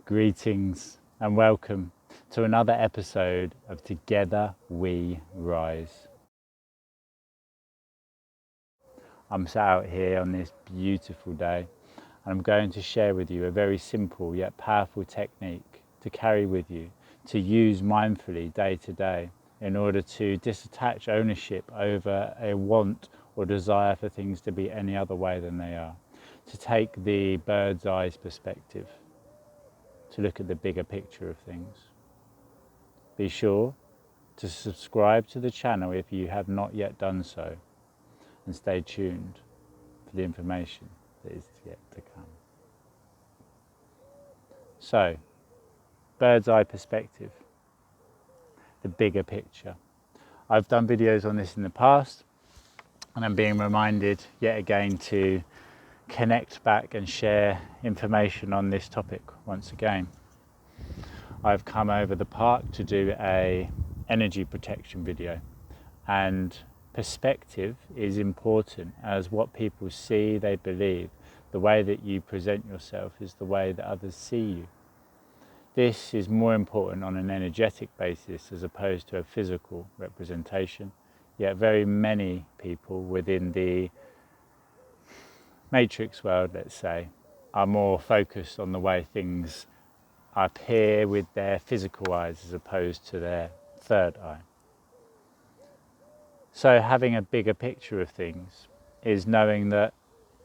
Greetings and welcome to another episode of Together We Rise. I'm sat out here on this beautiful day and I'm going to share with you a very simple yet powerful technique to carry with you, to use mindfully day to day in order to disattach ownership over a want or desire for things to be any other way than they are, to take the bird's eye perspective, to look at the bigger picture of things. Be sure to subscribe to the channel if you have not yet done so, and stay tuned for the information that is yet to come. So, bird's eye perspective, the bigger picture. I've done videos on this in the past, and I'm being reminded yet again to connect back and share information on this topic once again. I've come over the park to do a energy protection video, and perspective is important, as what people see, they believe. The way that you present yourself is the way that others see you. This is more important on an energetic basis as opposed to a physical representation, yet very many people within the matrix world, let's say, are more focused on the way things appear with their physical eyes as opposed to their third eye. So having a bigger picture of things is knowing that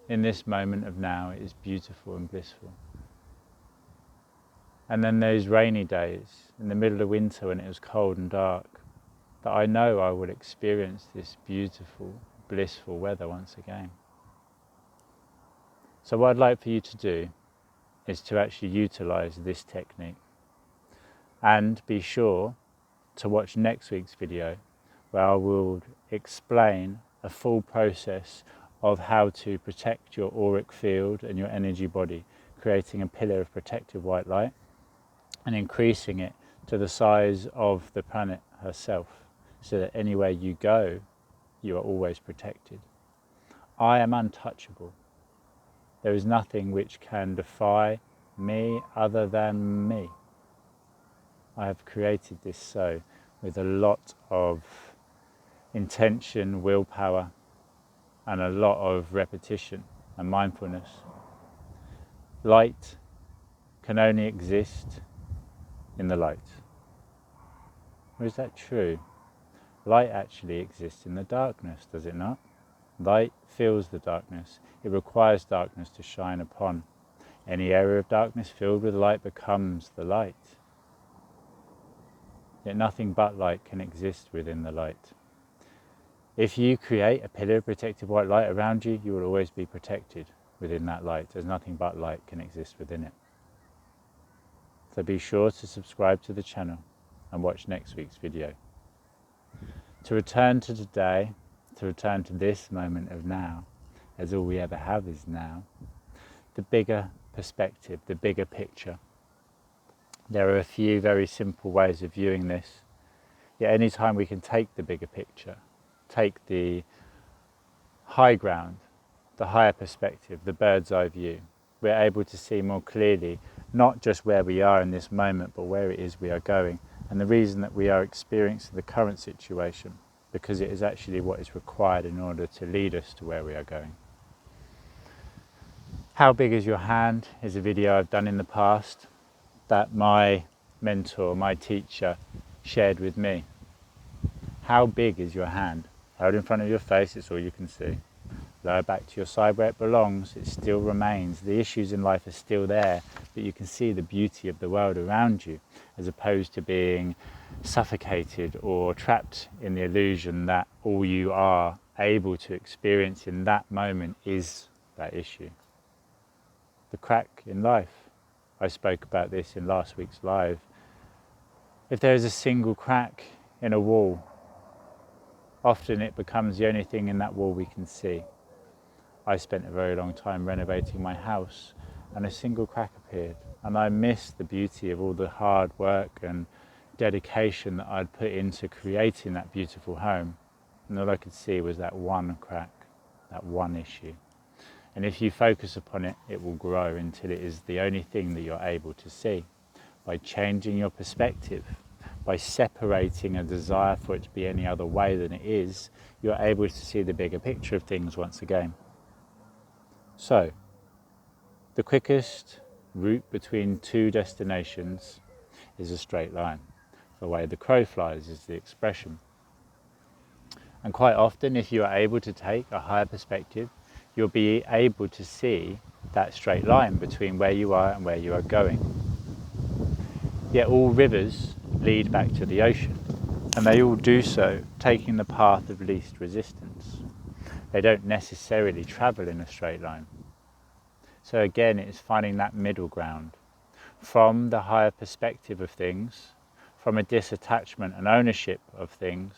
in this moment of now it is beautiful and blissful. And then those rainy days in the middle of winter when it was cold and dark, that I know I will experience this beautiful, blissful weather once again. So what I'd like for you to do is to actually utilize this technique, and be sure to watch next week's video where I will explain a full process of how to protect your auric field and your energy body, creating a pillar of protective white light and increasing it to the size of the planet herself, so that anywhere you go you are always protected. I am untouchable. There is nothing which can defy me other than me. I have created this so with a lot of intention, willpower, and a lot of repetition and mindfulness. Light can only exist in the light. Or is that true? Light actually exists in the darkness, does it not? Light fills the darkness. It requires darkness to shine upon. Any area of darkness filled with light becomes the light. Yet nothing but light can exist within the light. If you create a pillar of protective white light around you, you will always be protected within that light, as nothing but light can exist within it. So be sure to subscribe to the channel and watch next week's video. To return to today, to return to this moment of now, as all we ever have is now, the bigger perspective, the bigger picture. There are a few very simple ways of viewing this, yet any time we can take the bigger picture, take the high ground, the higher perspective, the bird's eye view, we're able to see more clearly not just where we are in this moment, but where it is we are going, and the reason that we are experiencing the current situation, because it is actually what is required in order to lead us to where we are going. How big is your hand is a video I've done in the past that my mentor, my teacher, shared with me. How big is your hand? Hold in front of your face, it's all you can see. Lower back to your side where it belongs, it still remains. The issues in life are still there, but you can see the beauty of the world around you, as opposed to being suffocated or trapped in the illusion that all you are able to experience in that moment is that issue. The crack in life. I spoke about this in last week's live. If there is a single crack in a wall, often it becomes the only thing in that wall we can see. I spent a very long time renovating my house, and a single crack appeared, and I missed the beauty of all the hard work and dedication that I'd put into creating that beautiful home, and all I could see was that one crack, that one issue. And if you focus upon it, it will grow until it is the only thing that you're able to see. by changing your perspective, by separating a desire for it to be any other way than it is, you're able to see the bigger picture of things once again. So, the quickest route between two destinations is a straight line. The way the crow flies is the expression. And quite often, if you are able to take a higher perspective, you'll be able to see that straight line between where you are and where you are going. Yet all rivers lead back to the ocean, and they all do so taking the path of least resistance. They don't necessarily travel in a straight line. So again, it's finding that middle ground from the higher perspective of things, from a disattachment and ownership of things,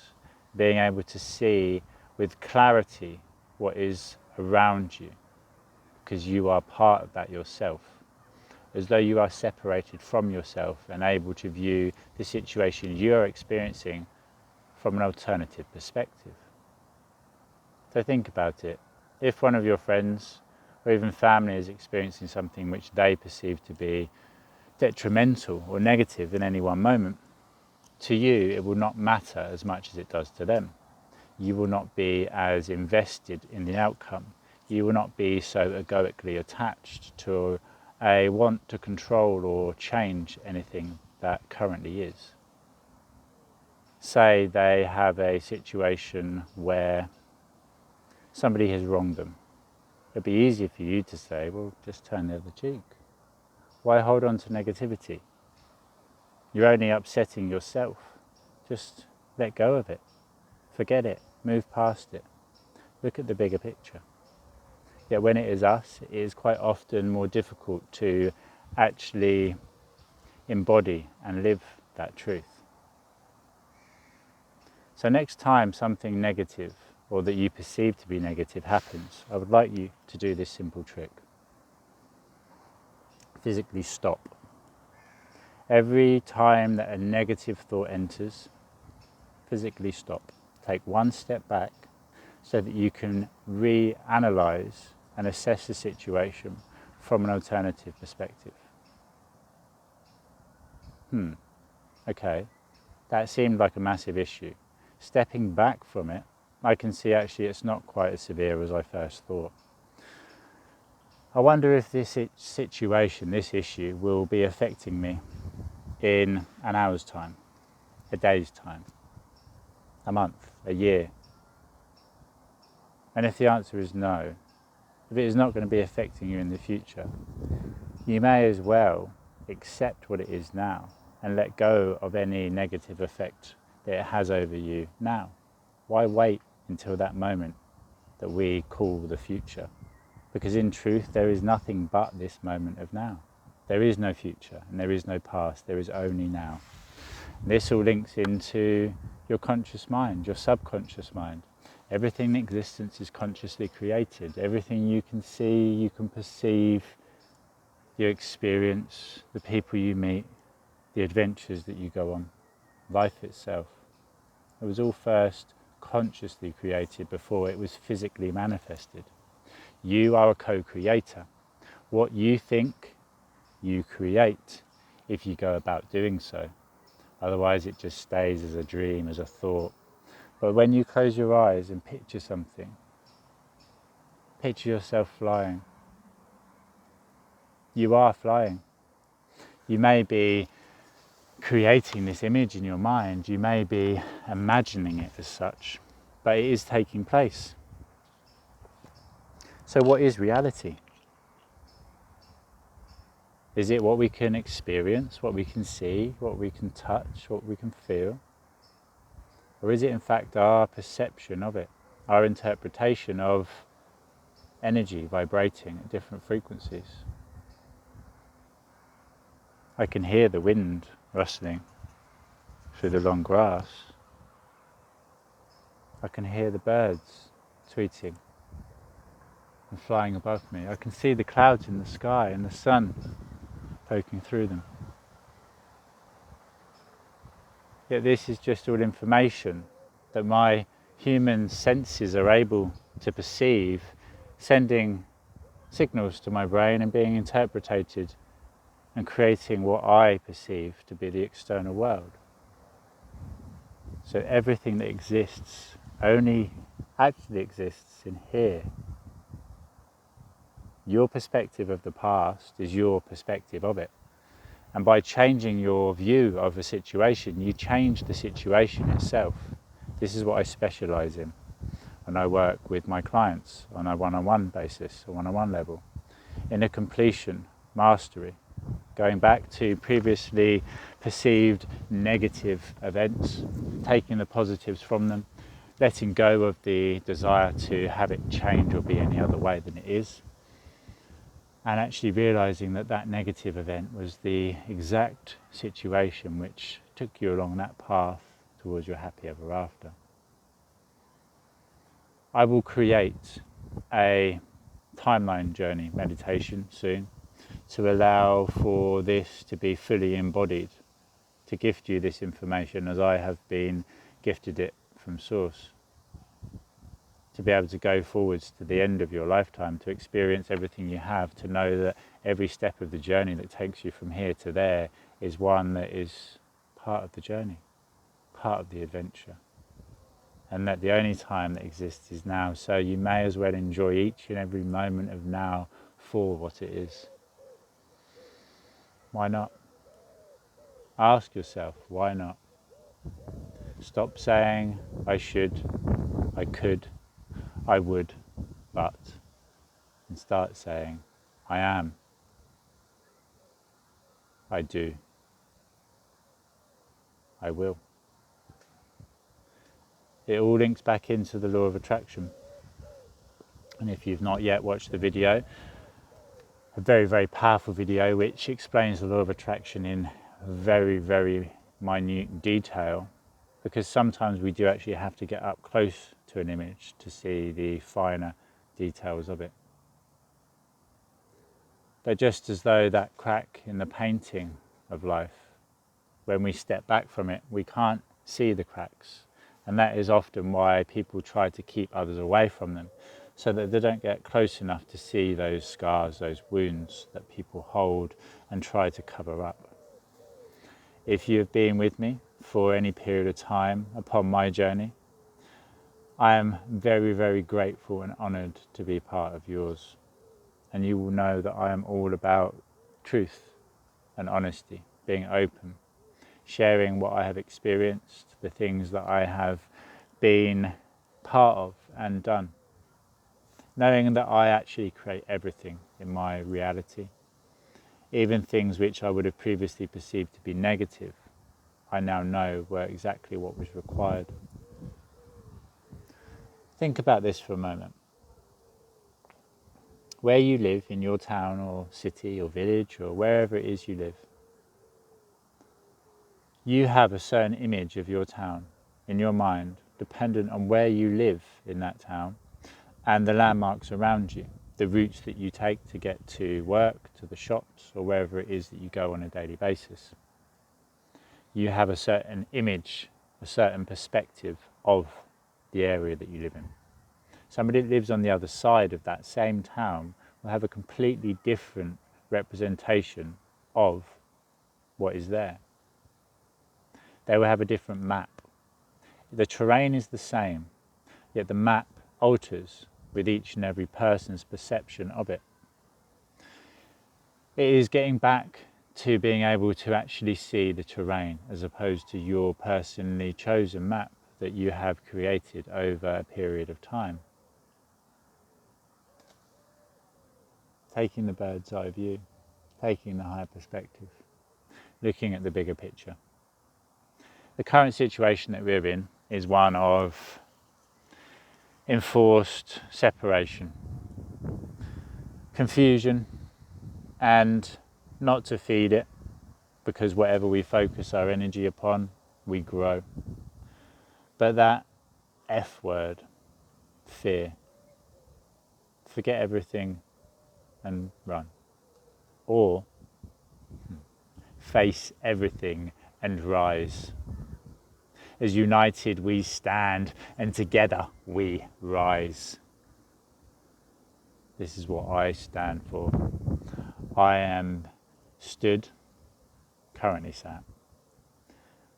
being able to see with clarity what is around you, because you are part of that yourself, as though you are separated from yourself and able to view the situation you are experiencing from an alternative perspective. So think about it. If one of your friends or even family is experiencing something which they perceive to be detrimental or negative in any one moment, to you it will not matter as much as it does to them. You will not be as invested in the outcome. You will not be so egoically attached to a want to control or change anything that currently is. Say they have a situation where somebody has wronged them. It'd be easier for you to say, well, just turn the other cheek. Why hold on to negativity? You're only upsetting yourself. Just let go of it. Forget it. Move past it. Look at the bigger picture. Yet when it is us, it is quite often more difficult to actually embody and live that truth. So next time something negative or that you perceive to be negative happens, I would like you to do this simple trick. Physically stop. Every time that a negative thought enters, physically stop. Take one step back so that you can reanalyze and assess the situation from an alternative perspective. Okay, that seemed like a massive issue. Stepping back from it, I can see actually it's not quite as severe as I first thought. I wonder if this situation, this issue, will be affecting me in an hour's time, a day's time, a month, a year. And if the answer is no, if it is not going to be affecting you in the future, you may as well accept what it is now and let go of any negative effect that it has over you now. Why wait until that moment that we call the future? Because in truth, there is nothing but this moment of now. There is no future and there is no past, there is only now. And this all links into your conscious mind, your subconscious mind. Everything in existence is consciously created. Everything you can see, you can perceive, you experience, the people you meet, the adventures that you go on, life itself. It was all first consciously created before it was physically manifested. You are a co-creator. What you think, you create if you go about doing so. Otherwise it just stays as a dream, as a thought. But when you close your eyes and picture something, picture yourself flying. You are flying. You may be creating this image in your mind, you may be imagining it as such, but it is taking place. So what is reality? Is it what we can experience, what we can see, what we can touch, what we can feel? Or is it in fact our perception of it, our interpretation of energy vibrating at different frequencies? I can hear the wind rustling through the long grass. I can hear the birds tweeting and flying above me. I can see the clouds in the sky and the sun poking through them. Yet this is just all information that my human senses are able to perceive, sending signals to my brain and being interpreted and creating what I perceive to be the external world. So everything that exists only actually exists in here. Your perspective of the past is your perspective of it. And by changing your view of a situation, you change the situation itself. This is what I specialize in when I work with my clients on a one-on-one basis, a one-on-one level. Inner completion, mastery, going back to previously perceived negative events, taking the positives from them, letting go of the desire to have it change or be any other way than it is, and actually realizing that that negative event was the exact situation which took you along that path towards your happy ever after. I will create a timeline journey meditation soon to allow for this to be fully embodied, to gift you this information as I have been gifted it from Source, to be able to go forwards to the end of your lifetime, to experience everything you have, to know that every step of the journey that takes you from here to there is one that is part of the journey, part of the adventure. And that the only time that exists is now, so you may as well enjoy each and every moment of now for what it is. Why not? Ask yourself, why not? Stop saying, I should, I could, I would, but, and start saying, I am, I do, I will. It all links back into the law of attraction. And if you've not yet watched the video, a very, very powerful video which explains the law of attraction in very, very minute detail, because sometimes we do actually have to get up close to an image to see the finer details of it. But just as though that crack in the painting of life, when we step back from it, we can't see the cracks. And that is often why people try to keep others away from them, so that they don't get close enough to see those scars, those wounds that people hold and try to cover up. If you have been with me for any period of time upon my journey, I am very, very grateful and honoured to be part of yours. And you will know that I am all about truth and honesty, being open, sharing what I have experienced, the things that I have been part of and done. Knowing that I actually create everything in my reality, even things which I would have previously perceived to be negative, I now know were exactly what was required. Think about this for a moment. Where you live, in your town or city or village or wherever it is you live, you have a certain image of your town in your mind, dependent on where you live in that town and the landmarks around you, the routes that you take to get to work, to the shops, or wherever it is that you go on a daily basis. You have a certain image, a certain perspective of the area that you live in. Somebody that lives on the other side of that same town will have a completely different representation of what is there. They will have a different map. The terrain is the same, yet the map alters with each and every person's perception of it. It is getting back to being able to actually see the terrain as opposed to your personally chosen map that you have created over a period of time. Taking the bird's eye view, taking the higher perspective, looking at the bigger picture. The current situation that we're in is one of enforced separation, confusion, and not to feed it, because whatever we focus our energy upon, we grow. But that F word, fear, forget everything and run. Or face everything and rise. As united we stand, and together we rise. This is what I stand for. I am stood, currently sat,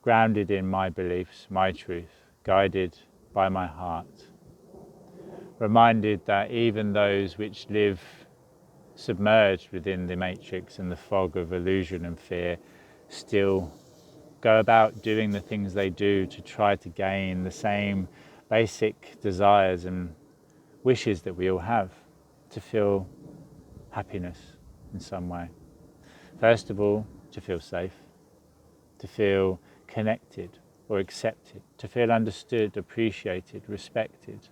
grounded in my beliefs, my truth, guided by my heart, reminded that even those which live submerged within the matrix and the fog of illusion and fear still go about doing the things they do to try to gain the same basic desires and wishes that we all have, to feel happiness in some way. First of all, to feel safe, to feel connected or accepted, to feel understood, appreciated, respected,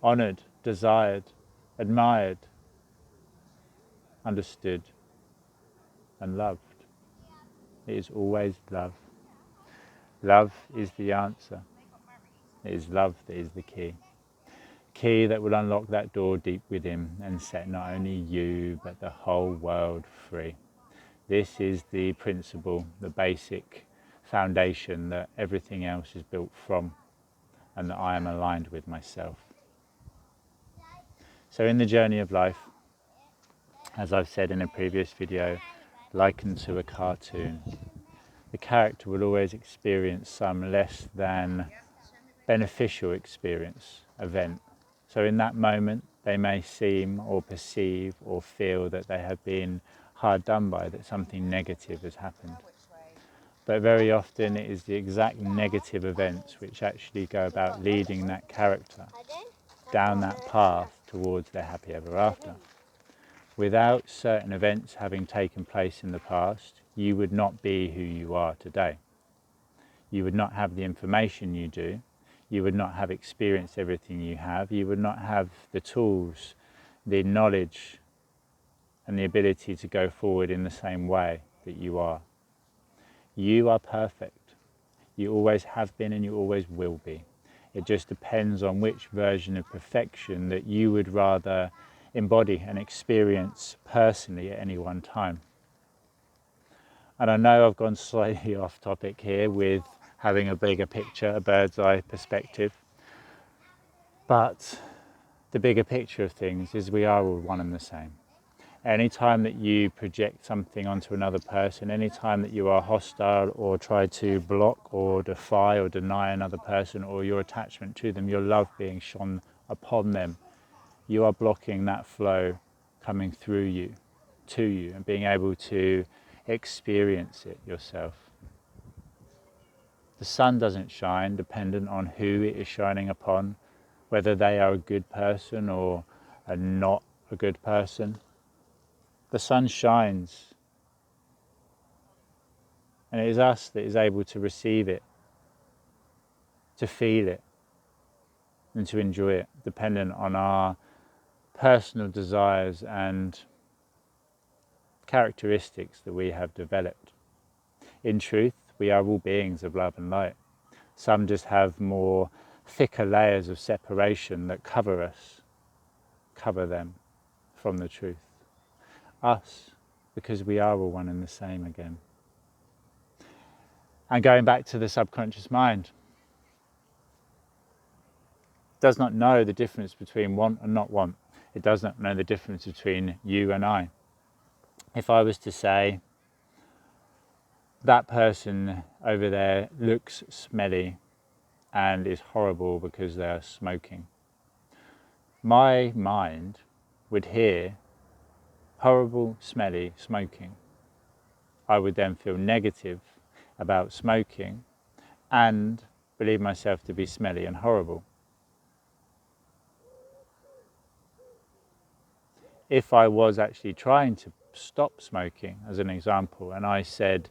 honoured, desired, admired, understood and loved. It is always love. Love is the answer. It is love that is the key. Key that will unlock that door deep within and set not only you but the whole world free. This is the principle, the basic foundation that everything else is built from and that I am aligned with myself. So in the journey of life, as I've said in a previous video, likened to a cartoon, the character will always experience some less than beneficial experience, event. So in that moment, they may seem or perceive or feel that they have been hard done by, that something negative has happened. But very often it is the exact negative events which actually go about leading that character down that path towards their happy ever after. Without certain events having taken place in the past, you would not be who you are today. You would not have the information you do. You would not have experienced everything you have. You would not have the tools, the knowledge, and the ability to go forward in the same way that you are. You are perfect. You always have been and you always will be. It just depends on which version of perfection that you would rather embody and experience personally at any one time. And I know I've gone slightly off topic here with having a bigger picture, a bird's eye perspective. But the bigger picture of things is we are all one and the same. Any time that you project something onto another person, any time that you are hostile or try to block or defy or deny another person or your attachment to them, your love being shone upon them, you are blocking that flow coming through you, to you, and being able to experience it yourself. The sun doesn't shine dependent on who it is shining upon, whether they are a good person or are not a good person. The sun shines, and it is us that is able to receive it, to feel it, and to enjoy it, dependent on our personal desires and characteristics that we have developed. In truth, we are all beings of love and light. Some just have more thicker layers of separation that cover us, cover them from the truth. Us, because we are all one and the same again. And going back to the subconscious mind, does not know the difference between want and not want. It does not know the difference between you and I. If I was to say, that person over there looks smelly and is horrible because they are smoking, my mind would hear horrible, smelly, smoking. I would then feel negative about smoking and believe myself to be smelly and horrible. If I was actually trying to stop smoking, as an example, and I said,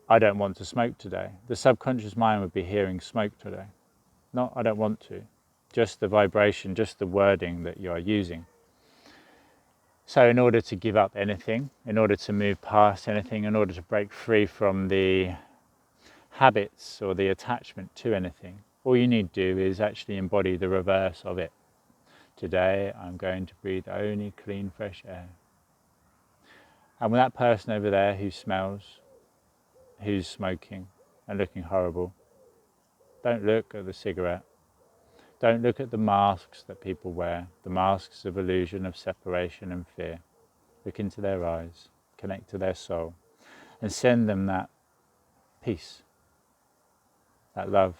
I don't want to smoke today, the subconscious mind would be hearing smoke today. Not, I don't want to. Just the vibration, just the wording that you are using. So in order to give up anything, in order to move past anything, in order to break free from the habits or the attachment to anything, all you need to do is actually embody the reverse of it. Today I'm going to breathe only clean, fresh air. And with that person over there who smells, who's smoking and looking horrible, don't look at the cigarette. Don't look at the masks that people wear, the masks of illusion, of separation and fear. Look into their eyes, connect to their soul, and send them that peace, that love,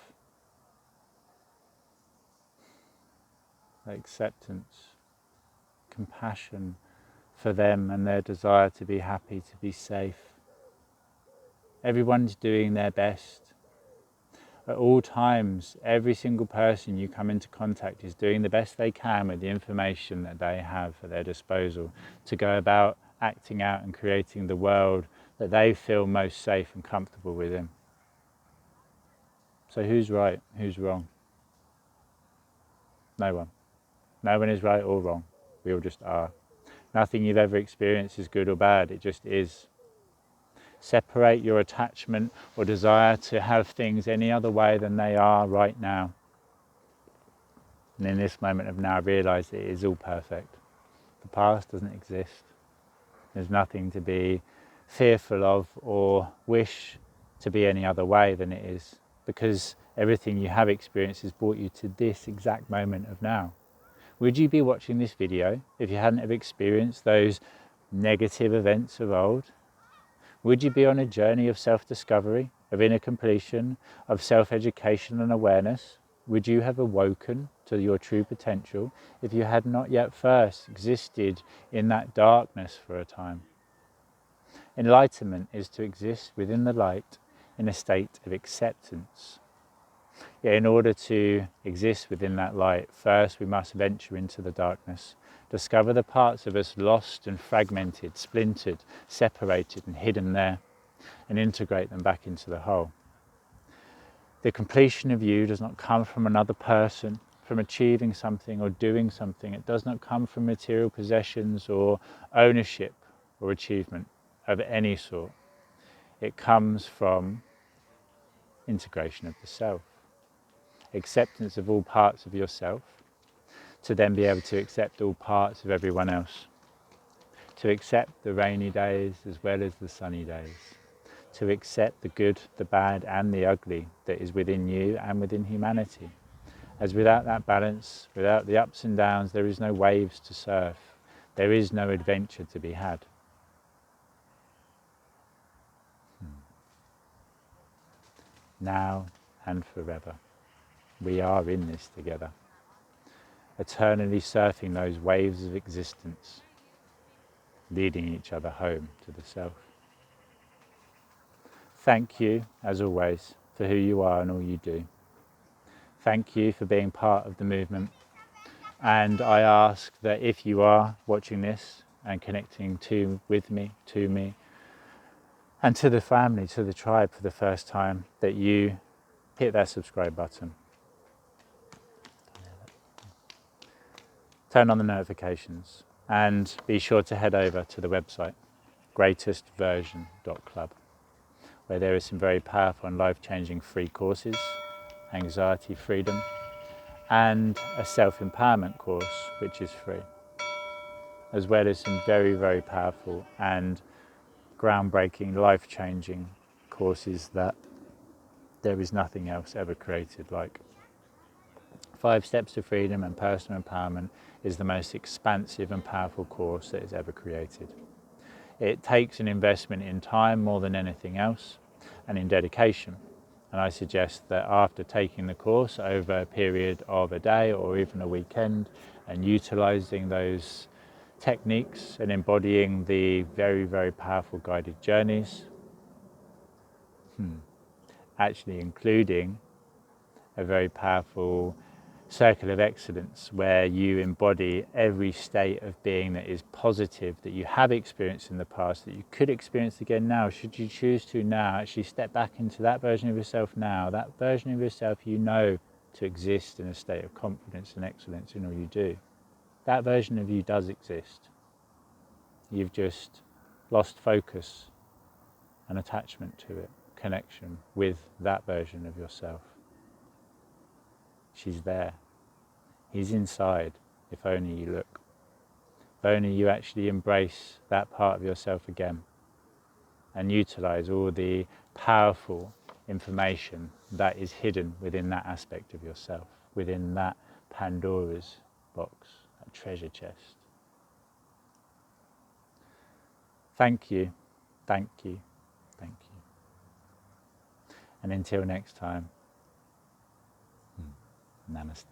that acceptance, compassion for them and their desire to be happy, to be safe. Everyone's doing their best. At all times, every single person you come into contact is doing the best they can with the information that they have at their disposal to go about acting out and creating the world that they feel most safe and comfortable within. So who's right? Who's wrong? No one. No one is right or wrong. We all just are. Nothing you've ever experienced is good or bad. It just is. Separate your attachment or desire to have things any other way than they are right now. And in this moment of now, realize that it is all perfect. The past doesn't exist. There's nothing to be fearful of or wish to be any other way than it is, because everything you have experienced has brought you to this exact moment of now. Would you be watching this video if you hadn't have experienced those negative events of old? Would you be on a journey of self-discovery, of inner completion, of self-education and awareness? Would you have awoken to your true potential if you had not yet first existed in that darkness for a time? Enlightenment is to exist within the light in a state of acceptance. Yet in order to exist within that light, first we must venture into the darkness, discover the parts of us lost and fragmented, splintered, separated and hidden there, and integrate them back into the whole. The completion of you does not come from another person, from achieving something or doing something. It does not come from material possessions or ownership or achievement of any sort. It comes from integration of the self, acceptance of all parts of yourself, to then be able to accept all parts of everyone else, to accept the rainy days as well as the sunny days, to accept the good, the bad and the ugly that is within you and within humanity. As without that balance, without the ups and downs, there is no waves to surf, there is no adventure to be had. Now and forever, we are in this together, eternally surfing those waves of existence, leading each other home to the self. Thank you, as always, for who you are and all you do. Thank you for being part of the movement. And I ask that if you are watching this and connecting with me, to me, and to the family, to the tribe for the first time, that you hit that subscribe button. Turn on the notifications and be sure to head over to the website, greatestversion.club, where there is some very powerful and life-changing free courses, anxiety freedom, and a self-empowerment course, which is free, as well as some very, very powerful and groundbreaking, life-changing courses that there is nothing else ever created like. 5 Steps to Freedom and Personal Empowerment is the most expansive and powerful course that is ever created. It takes an investment in time more than anything else, and in dedication. And I suggest that after taking the course over a period of a day or even a weekend and utilising those techniques and embodying the very, very powerful guided journeys, actually including a very powerful circle of excellence where you embody every state of being that is positive, that you have experienced in the past, that you could experience again now, should you choose to now. Actually step back into that version of yourself now, that version of yourself you know to exist in a state of confidence and excellence in all you do. That version of you does exist. You've just lost focus and attachment to it, connection with that version of yourself. She's there. He's inside, if only you look. If only you actually embrace that part of yourself again and utilize all the powerful information that is hidden within that aspect of yourself, within that Pandora's box, that treasure chest. Thank you, thank you, thank you. And until next time, namaste.